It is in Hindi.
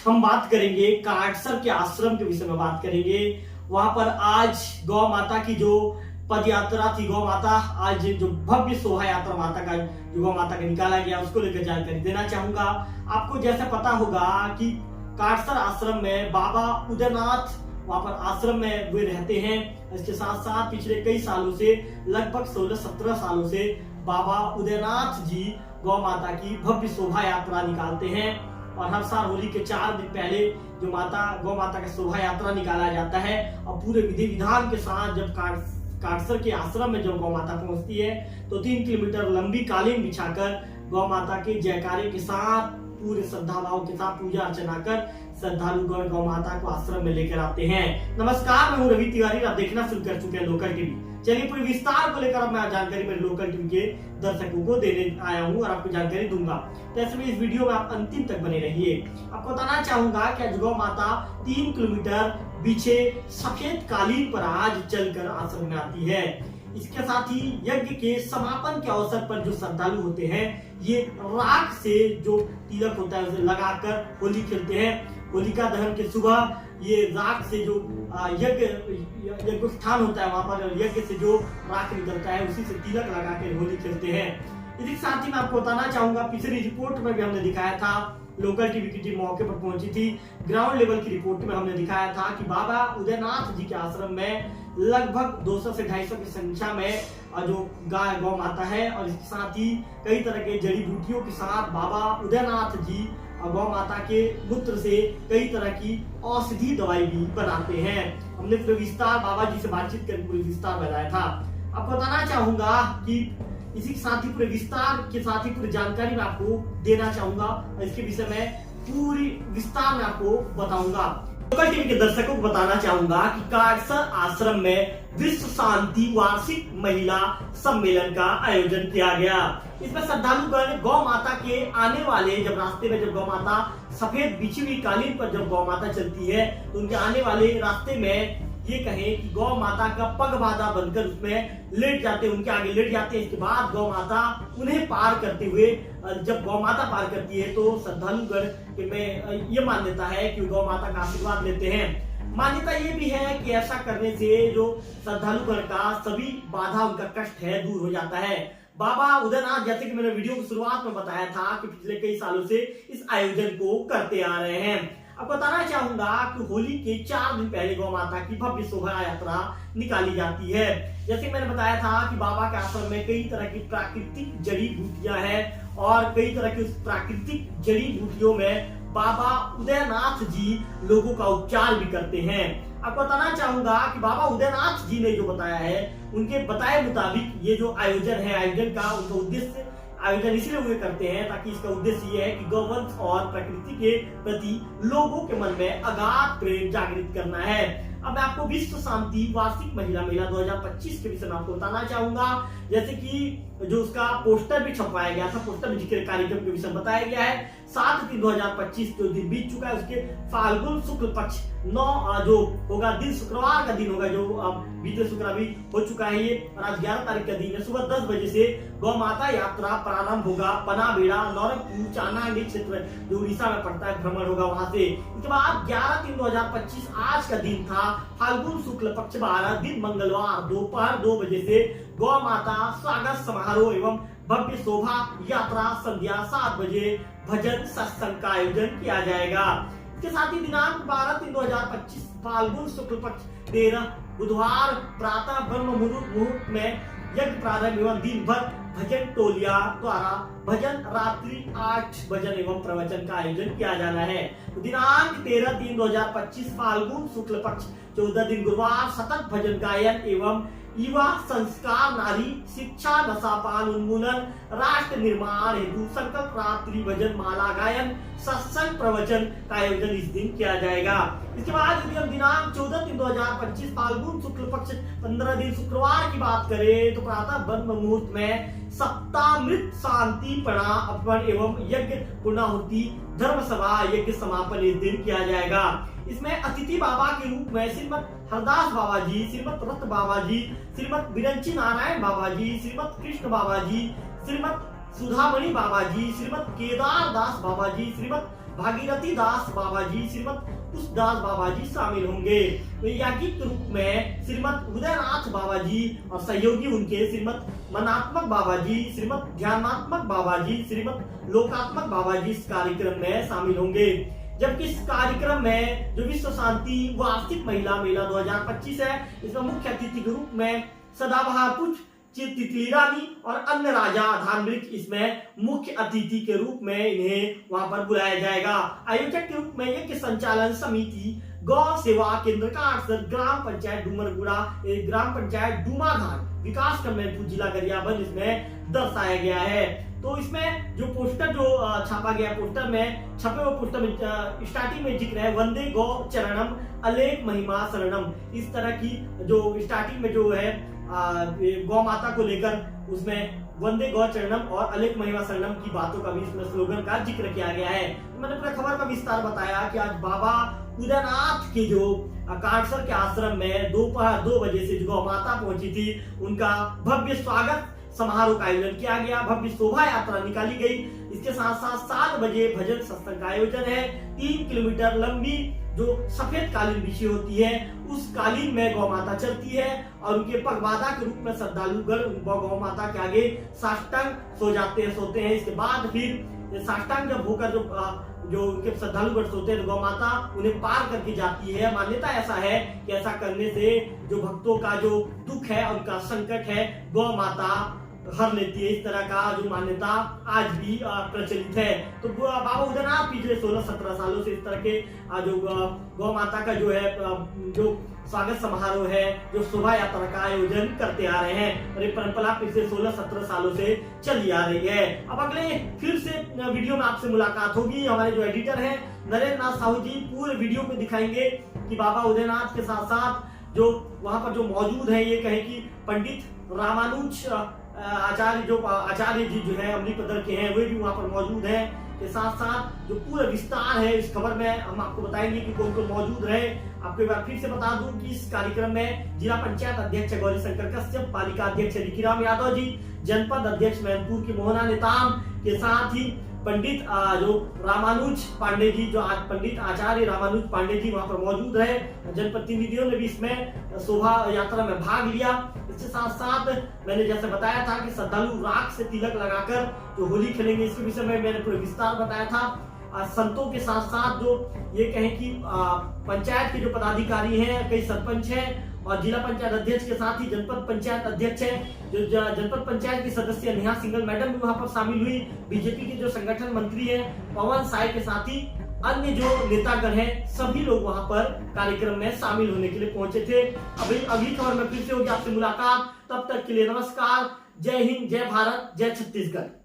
हम बात करेंगे काटसर के आश्रम के विषय में बात करेंगे। वहां पर आज गौ माता की जो पद यात्रा थी, गौ माता आज जो भव्य शोभा यात्रा माता का जो गौ माता का निकाला गया उसको लेकर जानकारी देना चाहूंगा। आपको जैसे पता होगा कि काटसर आश्रम में बाबा उदयनाथ वहां पर आश्रम में वे रहते हैं। इसके साथ साथ पिछले कई सालों से लगभग 16-17 सालों से बाबा उदयनाथ जी गौ माता की भव्य शोभा यात्रा निकालते हैं और हर साल होली के 4 दिन पहले जो गौ माता का शोभा यात्रा निकाला जाता है और पूरे विधि विधान के साथ जब काटसर के आश्रम में जब गौ माता पहुंचती है तो 3 किलोमीटर लंबी कालीन बिछाकर गौ माता के जयकारे के साथ पूरे श्रद्धा भाव के साथ पूजा अर्चना कर श्रद्धालुगण गौ माता को आश्रम में लेकर आते हैं। नमस्कार, मैं हूं रवि तिवारी। आप देखना शुरू कर चुके हैं लोकल टीवी। चलिए पूरे विस्तार को लेकर अब मैं जानकारी मेरे लोकल टीवी के दर्शकों को देने आया हूं और आपको जानकारी दूंगा, तो ऐसे में इस वीडियो में आप अंतिम तक बने रहिए। आपको बताना चाहूंगा कि आज गौ माता 3 किलोमीटर पीछे सफेद कालीन पर आज चलकर आश्रम में आती है। इसके साथ ही यज्ञ के समापन के अवसर पर जो श्रद्धालु होते हैं ये राख से जो तिलक होता है उसे लगाकर होली खेलते हैं। होलिका दहन के सुबह ये राख से जो यज्ञ स्थान होता है वहां पर यज्ञ से जो राख निकलता है उसी से तिलक लगाकर होली खेलते हैं। इसके साथ ही मैं आपको बताना चाहूंगा, पिछली रिपोर्ट में भी हमने दिखाया था, लोकल टीवी की टीम मौके पर पहुंची थी। ग्राउंड लेवल की रिपोर्ट में हमने दिखाया था कि बाबा उदयनाथ जी के आश्रम में लगभग 200 से 250 की संख्या में जो गाय गौ माता है और इसके साथ ही कई तरह के जड़ी बूटियों के साथ बाबा उदयनाथ जी गौ माता के मूत्र से कई तरह की औषधि दवाई भी बनाते हैं। हमने पूरे विस्तार बाबा जी से बातचीत कर पूरे विस्तार बताया था। आपको बताना चाहूंगा कि इसी के साथ ही पूरे विस्तार के साथ ही पूरी जानकारी मैं आपको देना चाहूंगा। इसके विषय में पूरी विस्तार में आपको बताऊंगा। लोकल टीवी के दर्शकों को बताना चाहूंगा कि काटसर आश्रम में विश्व शांति वार्षिक महिला सम्मेलन का आयोजन किया गया। इसमें श्रद्धालुगण गौ माता के आने वाले जब रास्ते में जब गौ माता सफेद बिछी हुई कालीन पर जब गौ माता चलती है तो उनके आने वाले रास्ते में ये कहें कि गौ माता का पग बाधा बनकर उसमें लेट जाते हैं, उनके आगे लेट जाते हैं। इसके बाद गौ माता उन्हें पार करते हुए जब गौ माता पार करती है तो श्रद्धालुगण में ये मान्यता है कि गौ माता का आशीर्वाद लेते हैं। मान्यता ये भी है कि ऐसा करने से जो श्रद्धालुगण का सभी बाधा उनका कष्ट है दूर हो जाता है। बाबा उदयनाथ, जैसे कि मैंने वीडियो की शुरुआत में बताया था कि पिछले कई सालों से इस आयोजन को करते आ रहे हैं। अब बताना चाहूंगा कि होली के 4 दिन पहले गौ माता की भव्य शोभा यात्रा निकाली जाती है। जैसे मैंने बताया था कि बाबा के आश्रम में कई तरह की प्राकृतिक जड़ी बूटियां हैं और कई तरह की उस प्राकृतिक जड़ी बूटियों में बाबा उदयनाथ जी लोगों का उपचार भी करते हैं। आपको बताना चाहूंगा कि बाबा उदयनाथ जी ने जो बताया है उनके बताए मुताबिक ये जो आयोजन है, आयोजन का उनका उद्देश्य आयोजन इसलिए वे करते हैं ताकि इसका उद्देश्य ये है कि गौवंश और प्रकृति के प्रति लोगों के मन में अगाध प्रेम जागृत करना है। अब मैं आपको विश्व शांति वार्षिक महिला मेला 2025 के विषय में आपको बताना चाहूंगा। जैसे कि जो उसका पोस्टर भी छपवाया गया था, पोस्टर में जिक्र कार्यक्रम के विषय में बताया गया है। 7/3/2025 जो दिन बीत चुका है उसके फाल्गुन शुक्ल पक्ष 9 जो होगा दिन, शुक्रवार का दिन होगा, जो बीते शुक्र अभी हो चुका है ये, और आज 11 तारीख का दिन है। सुबह 10 बजे से गौ माता यात्रा प्रारंभ होगा। पनाबेड़ा नौरंगपुर चानांडी क्षेत्र जो उड़ीसा में पड़ता है भ्रमण होगा वहां से। इसके बाद 11/3/2025 आज का दिन था, फाल्गुन शुक्ल पक्ष 12 दिन मंगलवार दोपहर 2 बजे से गौ माता स्वागत समारोह एवं भव्य शोभा यात्रा संध्या 7 बजे भजन सत्संग का आयोजन किया जाएगा। इसके साथ ही दिनांक 12/3/2025 फाल्गुन शुक्ल पक्ष 13 बुधवार प्रातः ब्रह्म मुहूर्त में यज्ञ प्रारंभ एवं दिन भर भजन टोलिया द्वारा भजन, रात्रि 8 भजन एवं प्रवचन का आयोजन किया जाना है। दिनांक 13/3/2025 फाल्गुन शुक्ल पक्ष 14 दिन गुरुवार सतत भजन गायन एवं युवा संस्कार, नारी शिक्षा, नशापान उन्मूलन, राष्ट्र निर्माण हेतु संकल्प रात्रि भजन, माला गायन, सत्संग, प्रवचन का आयोजन इस दिन किया जाएगा। इसके बाद यदि हम दिनांक 14/3/2025 फाल्गुन शुक्ल पक्ष 15 दिन शुक्रवार की बात करें तो प्रातः ब्रह्म मुहूर्त में सप्तामृत शांति अर्पण एवं यज्ञ पूर्णाहुति धर्म सभा यज्ञ समापन इस दिन किया जाएगा। इसमें अतिथि बाबा के रूप में श्रीमद हरदास बाबा जी, श्रीमद रत्न बाबा जी, श्रीमद बिरंची नारायण बाबा जी, श्रीमद कृष्ण बाबा जी, श्रीमद सुधामणि बाबा जी, श्रीमद केदार दास बाबा जी, श्रीमद भागीरथी दास बाबा जी, श्रीमद पुष्पदास बाबा जी शामिल होंगे। वैज्ञानिक रूप में श्रीमद उदयनाथ बाबा जी और सहयोगी उनके श्रीमद मनात्मक बाबा जी, श्रीमद ध्यानात्मक बाबा जी, श्रीमद लोकात्मक बाबा जी इस कार्यक्रम में शामिल होंगे। जबकि इस कार्यक्रम में जो विश्व शांति वार्षिक महिला मेला 2025 है, इसमें मुख्य अतिथि के रूप में सदाबहार पुष्प, तितली रानी और अन्य राजा धार्मिक इसमें मुख्य अतिथि के रूप में इन्हें वहां पर बुलाया जाएगा। आयोजक के रूप में यज्ञ संचालन समिति गौ सेवा केंद्र का अक्सर ग्राम पंचायत डूमरगुड़ा, ग्राम पंचायत डूमाघाट विकास खंड जिला गरियाबंद इसमें दर्शाया गया है। तो इसमें जो पोस्टर जो छापा गया, पोस्टर में छपे हुए पोस्टर में स्टार्टिंग में जिक्र है वंदे गौ चरणम अलेख महिमा शरणम। इस तरह की जो स्टार्टिंग में जो है गौ माता को लेकर उसमें वंदे गौ चरणम और अलेख महिमा शरणम की बातों का भी इसमें स्लोगन का जिक्र किया गया है। तो मैंने पूरा खबर का विस्तार बताया कि आज बाबा उदयनाथ के जो काटसर के आश्रम में दोपहर 2 बजे से जो गौ माता पहुंची थी, उनका भव्य स्वागत समारोह का आयोजन किया गया, भव्य शोभा यात्रा निकाली गई। इसके साथ साथ 7 बजे भजन सत्संग का आयोजन है। 3 किलोमीटर लंबी जो सफेद कालीन बिछी होती है, उस कालीन में गौ माता चलती है और उनके पगबाधा के रूप में श्रद्धालुगण गौ माता के आगे साष्टांग सोते हैं। इसके बाद फिर साष्टांग जब होकर जो उनके श्रद्धालुगण सोते हैं, तो गौ माता उन्हें पार करके जाती है। मान्यता ऐसा है कि ऐसा करने से जो भक्तों का जो दुख है, उनका संकट है, गौ माता हर लेती है। इस तरह का जो मान्यता आज भी प्रचलित है। तो बाबा उदयनाथ पिछले 16-17 सालों से इस तरह के जो गौ माता का जो है जो स्वागत समारोह है, जो शोभा यात्रा का आयोजन करते आ रहे हैं और ये परंपरा पिछले 16-17 सालों से चली आ रही है। अब अगले फिर से वीडियो में आपसे मुलाकात होगी। हमारे जो एडिटर हैं नरेंद्र नाथ साहू जी पूरे वीडियो में दिखाएंगे कि बाबा उदयनाथ के साथ साथ जो वहां पर जो मौजूद है, ये कहे कि पंडित रामानुज आचार्य जी जो है अमलीपदर के हैं, वे भी वहां पर मौजूद हैं। के साथ साथ जो पूरा विस्तार है इस खबर में हम आपको बताएंगे कि कौन कौन मौजूद रहे। आपको एक बार फिर से बता दूं कि इस कार्यक्रम में जिला पंचायत अध्यक्ष गौरी शंकर कश्यप, पालिका अध्यक्ष रिकीराम यादव जी, जनपद अध्यक्ष मैनपुर की मोहना नेताम के साथ ही पंडित जो रामानुज पांडे जी, जो पंडित आचार्य रामानुज पांडे जी वहां पर मौजूद रहे। जनप्रतिनिधियों ने भी इसमें शोभा यात्रा में भाग लिया। इसके साथ साथ मैंने जैसे बताया था कि श्रद्धालु राख से तिलक लगाकर जो होली खेलेंगे, इसके विषय में मैंने पूरा विस्तार बताया था। संतों के साथ साथ जो ये कहें कि पंचायत के जो पदाधिकारी हैं, कई सरपंच हैं और जिला पंचायत अध्यक्ष के साथ ही जनपद पंचायत अध्यक्ष हैं, जो जनपद पंचायत की सदस्य नेहा सिंगल मैडम भी वहां पर शामिल हुई। बीजेपी के जो संगठन मंत्री हैं पवन साय के साथ ही अन्य जो नेतागण हैं, सभी लोग वहां पर कार्यक्रम में शामिल होने के लिए पहुंचे थे। अगली खबर में फिर से होगी आपसे मुलाकात। तब तक के लिए नमस्कार। जय हिंद, जय भारत, जय छत्तीसगढ़।